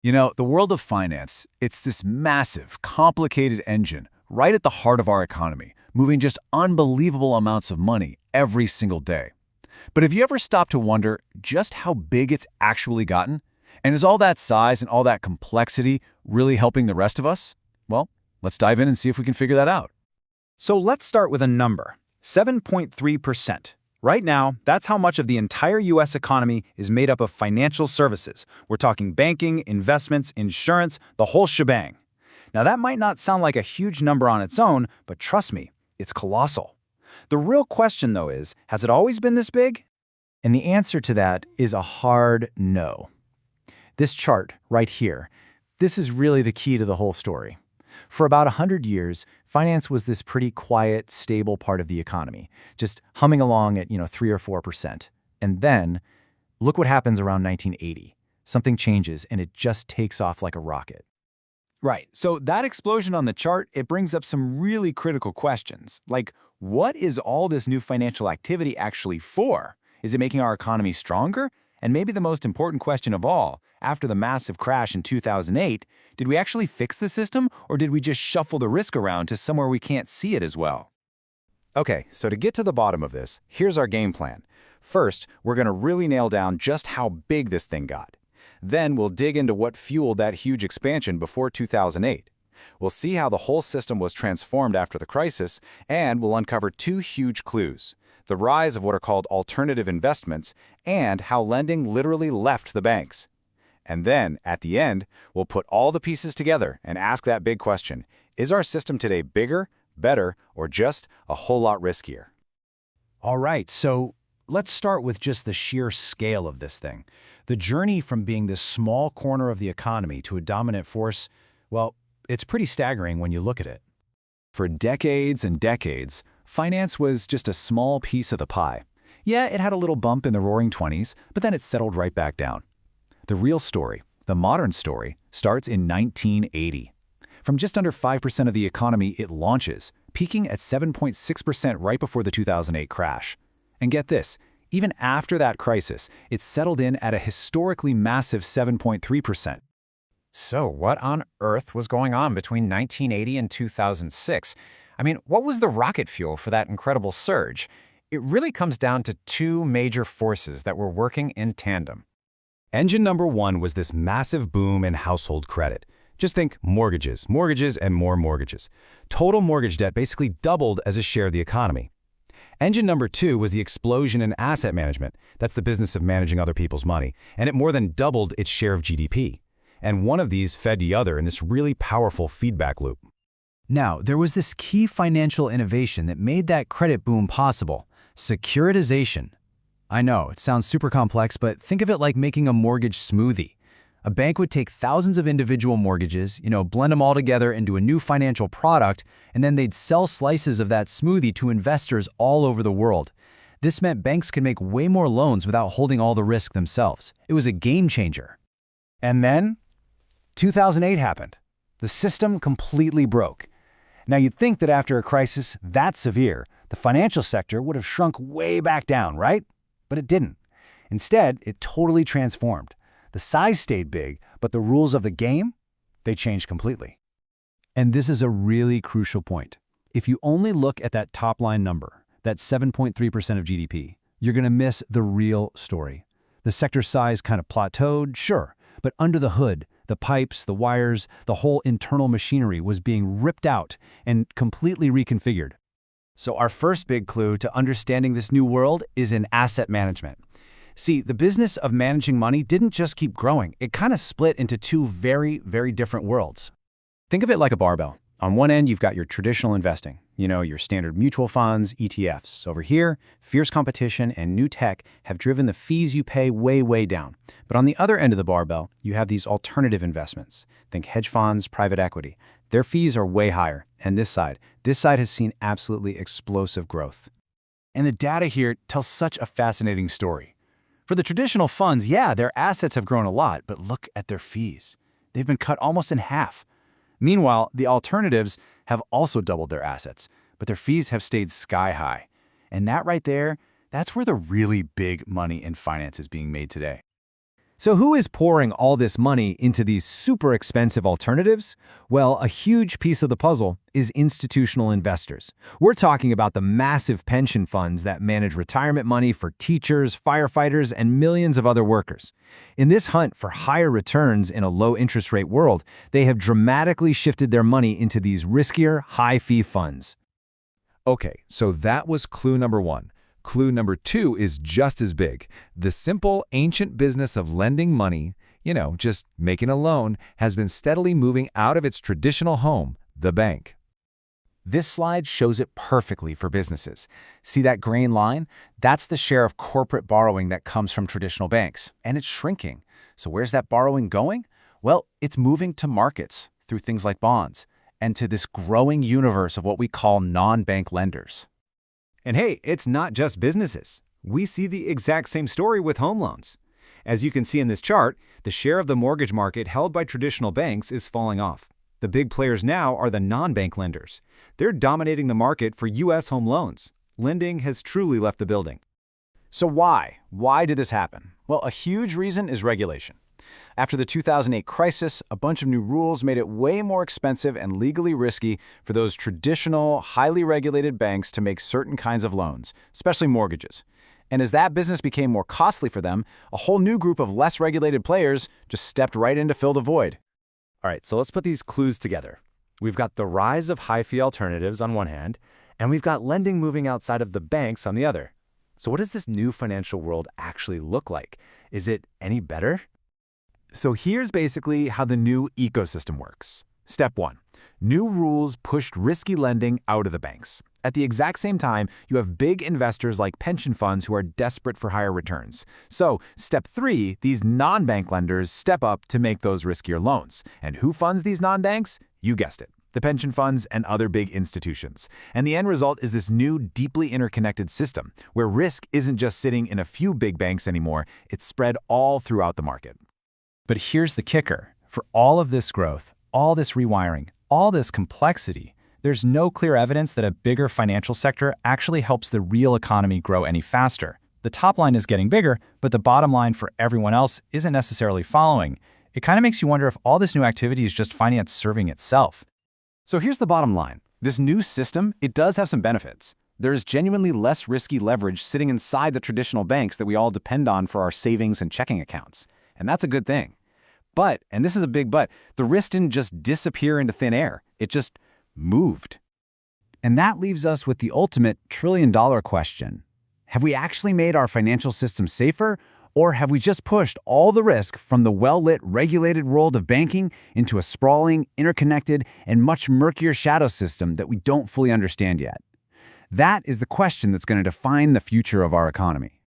You know, the world of finance, it's this massive, complicated engine right at the heart of our economy, moving just unbelievable amounts of money every single day. But have you ever stopped to wonder just how big it's actually gotten? And is all that size and all that complexity really helping the rest of us? Well, let's dive in and see if we can figure that out. So let's start with a number, 7.3%. Right now, that's how much of the entire U.S. economy is made up of financial services. We're talking banking, investments, insurance, the whole shebang. Now that might not sound like a huge number on its own, but trust me, it's colossal. The real question, though, is, has it always been this big? And the answer to that is a hard no. This chart right here, this is really the key to the whole story. For about 100 years, finance was this pretty quiet, stable part of the economy, just humming along at, 3 or 4%. And then, look what happens around 1980. Something changes and it just takes off like a rocket. Right, so that explosion on the chart, it brings up some really critical questions. Like, what is all this new financial activity actually for? Is it making our economy stronger? And maybe the most important question of all, after the massive crash in 2008, did we actually fix the system, or did we just shuffle the risk around to somewhere we can't see it as well? Okay, so to get to the bottom of this, here's our game plan. First, we're going to really nail down just how big this thing got. Then we'll dig into what fueled that huge expansion before 2008. We'll see how the whole system was transformed after the crisis, and we'll uncover two huge clues: the rise of what are called alternative investments, and how lending literally left the banks. And then, at the end, we'll put all the pieces together and ask that big question: is our system today bigger, better, or just a whole lot riskier? All right, so let's start with just the sheer scale of this thing. The journey from being this small corner of the economy to a dominant force, well, it's pretty staggering when you look at it. For decades and decades, finance was just a small piece of the pie. Yeah, it had a little bump in the roaring 20s, but then it settled right back down. The real story, the modern story, starts in 1980. From just under 5% of the economy, it launches, peaking at 7.6% right before the 2008 crash. And get this, even after that crisis, it settled in at a historically massive 7.3%. So what on earth was going on between 1980 and 2006? I mean, what was the rocket fuel for that incredible surge? It really comes down to two major forces that were working in tandem. Engine number one was this massive boom in household credit. Just think mortgages, mortgages, and more mortgages. Total mortgage debt basically doubled as a share of the economy. Engine number two was the explosion in asset management. That's the business of managing other people's money, and it more than doubled its share of GDP. And one of these fed the other in this really powerful feedback loop. Now, there was this key financial innovation that made that credit boom possible: securitization. I know, it sounds super complex, but think of it like making a mortgage smoothie. A bank would take thousands of individual mortgages, blend them all together into a new financial product, and then they'd sell slices of that smoothie to investors all over the world. This meant banks could make way more loans without holding all the risk themselves. It was a game changer. And then, 2008 happened. The system completely broke. Now, you'd think that after a crisis that severe, the financial sector would have shrunk way back down, right? But it didn't. Instead, it totally transformed. The size stayed big, but the rules of the game, they changed completely. And this is a really crucial point. If you only look at that top-line number, that 7.3% of GDP, you're going to miss the real story. The sector size kind of plateaued, sure, but under the hood, the pipes, the wires, the whole internal machinery was being ripped out and completely reconfigured. So our first big clue to understanding this new world is in asset management. See, the business of managing money didn't just keep growing. It kind of split into two very, very different worlds. Think of it like a barbell. On one end, you've got your traditional investing, your standard mutual funds, ETFs. Over here, fierce competition and new tech have driven the fees you pay way, way down. But on the other end of the barbell, you have these alternative investments. Think hedge funds, private equity. Their fees are way higher. And this side has seen absolutely explosive growth. And the data here tells such a fascinating story. For the traditional funds, yeah, their assets have grown a lot, but look at their fees. They've been cut almost in half. Meanwhile, the alternatives have also doubled their assets, but their fees have stayed sky high. And that right there, that's where the really big money in finance is being made today. So who is pouring all this money into these super expensive alternatives? Well, a huge piece of the puzzle is institutional investors. We're talking about the massive pension funds that manage retirement money for teachers, firefighters, and millions of other workers. In this hunt for higher returns in a low-interest rate world, they have dramatically shifted their money into these riskier, high-fee funds. Okay, so that was clue number 1. Clue number 2 is just as big. The simple, ancient business of lending money, just making a loan, has been steadily moving out of its traditional home, the bank. This slide shows it perfectly for businesses. See that green line? That's the share of corporate borrowing that comes from traditional banks, and it's shrinking. So where's that borrowing going? Well, it's moving to markets through things like bonds, and to this growing universe of what we call non-bank lenders. And hey, it's not just businesses. We see the exact same story with home loans. As you can see in this chart, the share of the mortgage market held by traditional banks is falling off. The big players now are the non-bank lenders. They're dominating the market for U.S. home loans. Lending has truly left the building. So why? Why did this happen? Well, a huge reason is regulation. After the 2008 crisis, a bunch of new rules made it way more expensive and legally risky for those traditional, highly regulated banks to make certain kinds of loans, especially mortgages. And as that business became more costly for them, a whole new group of less regulated players just stepped right in to fill the void. All right, so let's put these clues together. We've got the rise of high-fee alternatives on one hand, and we've got lending moving outside of the banks on the other. So what does this new financial world actually look like? Is it any better? So here's basically how the new ecosystem works. Step 1. New rules pushed risky lending out of the banks. At the exact same time, you have big investors like pension funds who are desperate for higher returns. So, step 3, these non-bank lenders step up to make those riskier loans. And who funds these non-banks? You guessed it. The pension funds and other big institutions. And the end result is this new, deeply interconnected system, where risk isn't just sitting in a few big banks anymore, it's spread all throughout the market. But here's the kicker. For all of this growth, all this rewiring, all this complexity, there's no clear evidence that a bigger financial sector actually helps the real economy grow any faster. The top line is getting bigger, but the bottom line for everyone else isn't necessarily following. It kind of makes you wonder if all this new activity is just finance serving itself. So here's the bottom line. This new system, it does have some benefits. There's genuinely less risky leverage sitting inside the traditional banks that we all depend on for our savings and checking accounts. And that's a good thing. But, and this is a big but, the risk didn't just disappear into thin air. It just moved. And that leaves us with the ultimate trillion-dollar question. Have we actually made our financial system safer, or have we just pushed all the risk from the well-lit, regulated world of banking into a sprawling, interconnected, and much murkier shadow system that we don't fully understand yet? That is the question that's going to define the future of our economy.